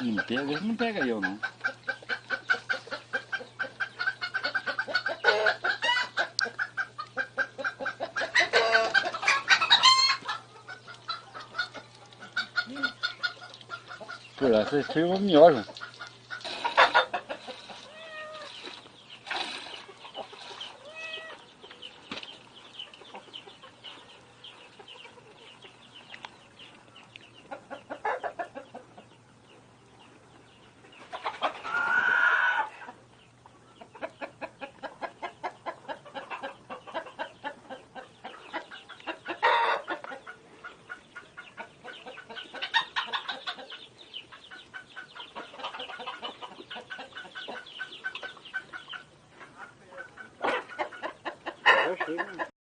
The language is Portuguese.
Não pega eu não. Pô, essa foi uma minhoca. Eu achei, né?